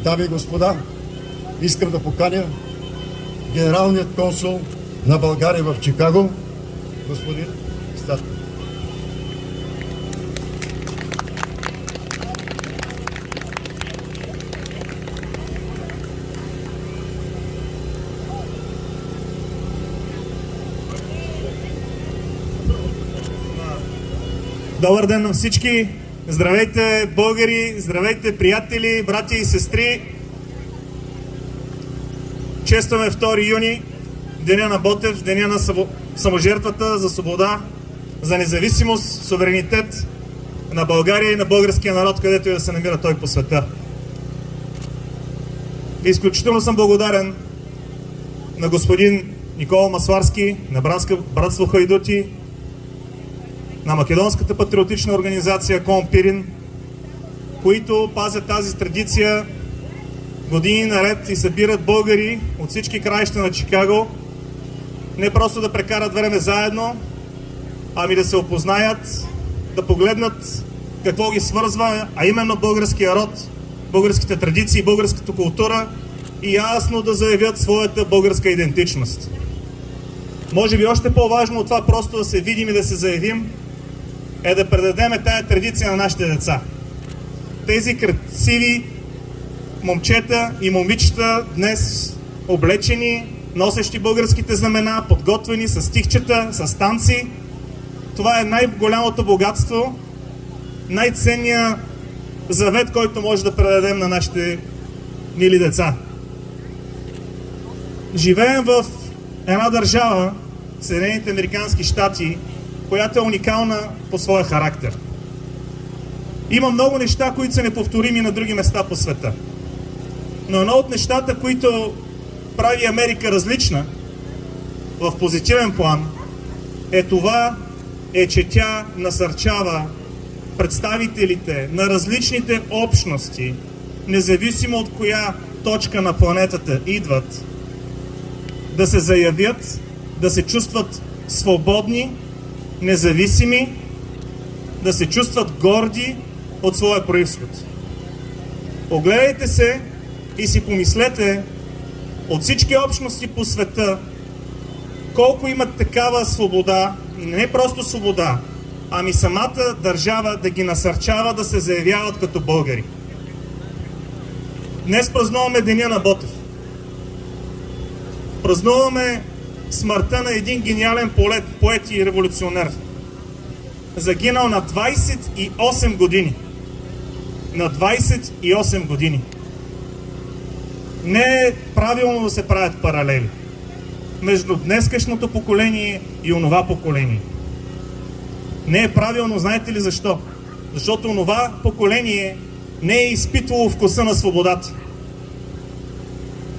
Дами и господа, искам да поканя генералният консул на България в Чикаго, господин Статков. Добър ден на всички! Здравейте, българи! Здравейте, приятели, братя и сестри! Честваме 2 юни, деня на Ботев, деня на саможертвата за свобода, за независимост, суверенитет на България и на българския народ, където и да се намира той по света. Изключително съм благодарен на господин Никола Масларски, на Братство Хайдути, на Македонската патриотична организация Клон Пирин, които пазят тази традиция години наред и събират българи от всички краища на Чикаго, не просто да прекарат време заедно, ами да се опознаят, да погледнат какво ги свързва, а именно българския род, българските традиции, българската култура и ясно да заявят своята българска идентичност. Може би още по-важно от това просто да се видим и да се заявим, е да предадем тая традиция на нашите деца. Тези красиви момчета и момичета днес облечени, носещи българските знамена, подготвени с стихчета, с танци. Това е най-голямото богатство, най-ценният завет, който може да предадем на нашите мили деца. Живеем в една държава, Съединените американски щати, която е уникална по своя характер. Има много неща, които са неповторими на други места по света. Но едно от нещата, които прави Америка различна в позитивен план, че тя насърчава представителите на различните общности, независимо от коя точка на планетата идват, да се заявят, да се чувстват свободни, независими, да се чувстват горди от своя произход. Огледайте се и си помислете от всички общности по света колко имат такава свобода, не просто свобода, ами самата държава да ги насърчава да се заявяват като българи. Днес празнуваме Деня на Ботев. Празнуваме смъртта на един гениален поет и революционер. Загинал на 28 години. На 28 години. Не е правилно да се правят паралели между днескашното поколение и онова поколение. Не е правилно, знаете ли защо? Защото онова поколение не е изпитвало вкуса на свободата.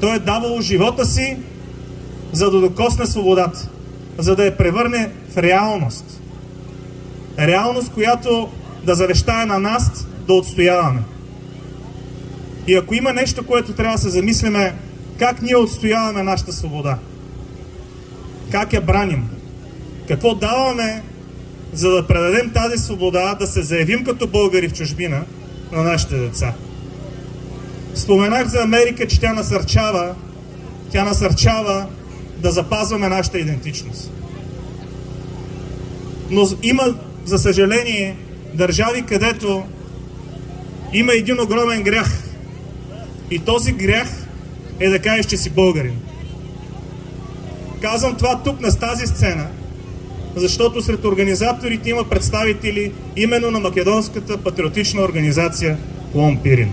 То е давало живота си, за да докосне свободата, за да я превърне в реалност. Реалност, която да завещае на нас да отстояваме. И ако има нещо, което трябва да се замислиме, как ние отстояваме нашата свобода? Как я браним? Какво даваме, за да предадем тази свобода, да се заявим като българи в чужбина на нашите деца? Споменах за Америка, че тя насърчава да запазваме нашата идентичност. Но има, за съжаление, държави, където има един огромен грях. И този грях е да кажеш, че си българин. Казвам това тук на тази сцена, защото сред организаторите има представители именно на Македонската патриотична организация Клон Пирин.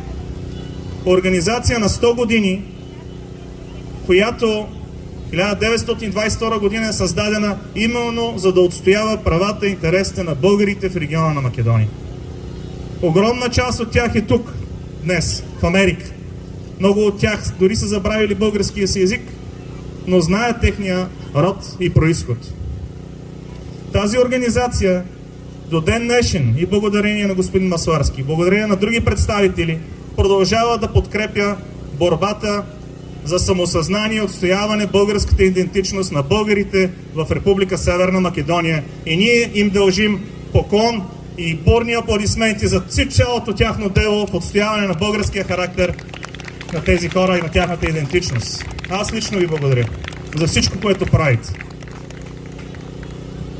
Организация на 100 години, която 1922 година е създадена именно за да отстоява правата и интересите на българите в региона на Македония. Огромна част от тях е тук, днес, в Америка. Много от тях дори са забравили българския си език, но знаят техния род и происход. Тази организация до ден днешен и благодарение на господин Масларски, благодарение на други представители, продължава да подкрепя борбата за самосъзнание и отстояване българската идентичност на българите в Република Северна Македония. И ние им дължим поклон и бурни аплодисменти за цялото тяхно дело в отстояване на българския характер на тези хора и на тяхната идентичност. Аз лично ви благодаря за всичко, което правите.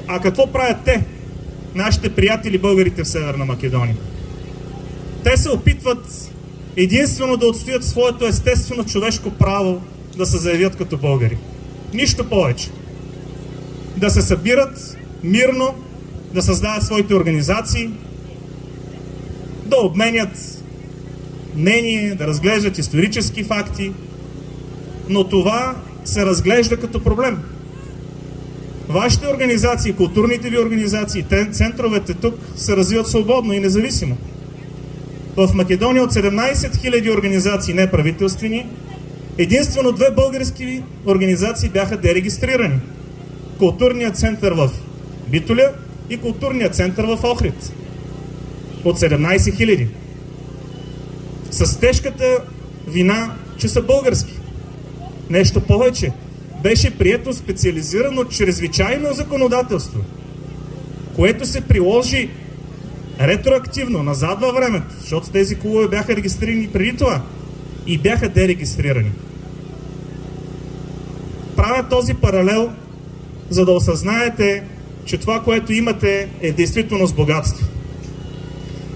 А какво правят те, нашите приятели българите в Северна Македония? Те се опитват единствено да отстоят своето естествено човешко право да се заявят като българи. Нищо повече. Да се събират мирно, да създават своите организации, да обменят мнение, да разглеждат исторически факти, но това се разглежда като проблем. Вашите организации, културните ви организации, центровете тук се развиват свободно и независимо. В Македония от 17 000 организации неправителствени, единствено 2 български организации бяха дерегистрирани. Културният център в Битоля и Културният център в Охрид. От 17 000. С тежката вина, че са български. Нещо повече. Беше прието специализирано чрезвичайно законодателство, което се приложи ретроактивно, назад във времето, защото тези клубове бяха регистрирани преди това и бяха дерегистрирани. Правя този паралел, за да осъзнаете, че това, което имате, е действително с богатство.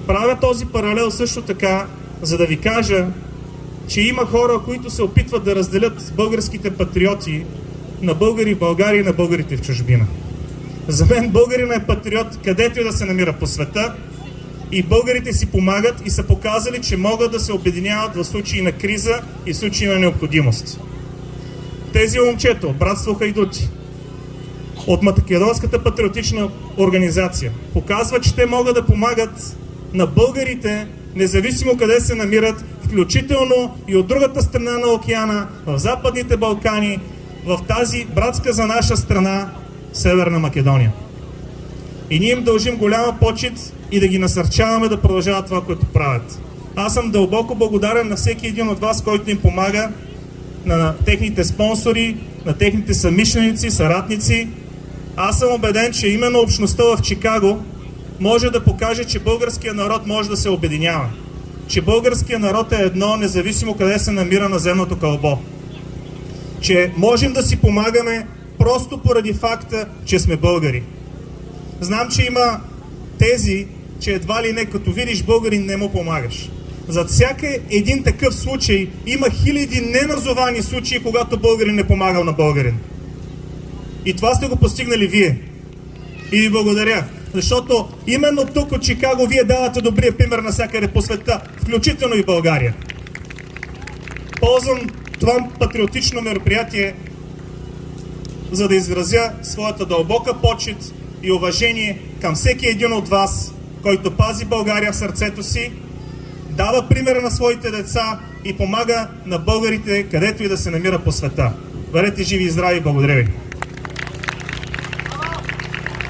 Правя този паралел също така, за да ви кажа, че има хора, които се опитват да разделят българските патриоти на българи в България и на българите в чужбина. За мен българина е патриот, където и да се намира по света, и българите си помагат и са показали, че могат да се обединяват в случаи на криза и в случаи на необходимост. Тези момчета от Братство Хайдути, от Македонската патриотична организация, показват, че те могат да помагат на българите, независимо къде се намират, включително и от другата страна на океана, в Западните Балкани, в тази братска за наша страна Северна Македония. И ние им дължим голяма почит и да ги насърчаваме да продължават това, което правят. Аз съм дълбоко благодарен на всеки един от вас, който им помага, на техните спонсори, на техните съмишленици, съратници. Аз съм убеден, че именно общността в Чикаго може да покаже, че българският народ може да се обединява. Че българският народ е едно, независимо къде се намира на земното кълбо. Че можем да си помагаме просто поради факта, че сме българи. Знам, че има тези, че едва ли не, като видиш българин, не му помагаш. Зад всяка един такъв случай има хиляди неназовани случаи, когато българин не помагал на българин. И това сте го постигнали вие. И ви благодаря. Защото именно тук от Чикаго вие давате добрия пример навсякъде по света, включително и България. Ползвам това патриотично мероприятие, за да изразя своята дълбока почит и уважение към всеки един от вас, който пази България в сърцето си, дава примера на своите деца и помага на българите, където и да се намира по света. Бъдете живи и здрави! Благодаря ви!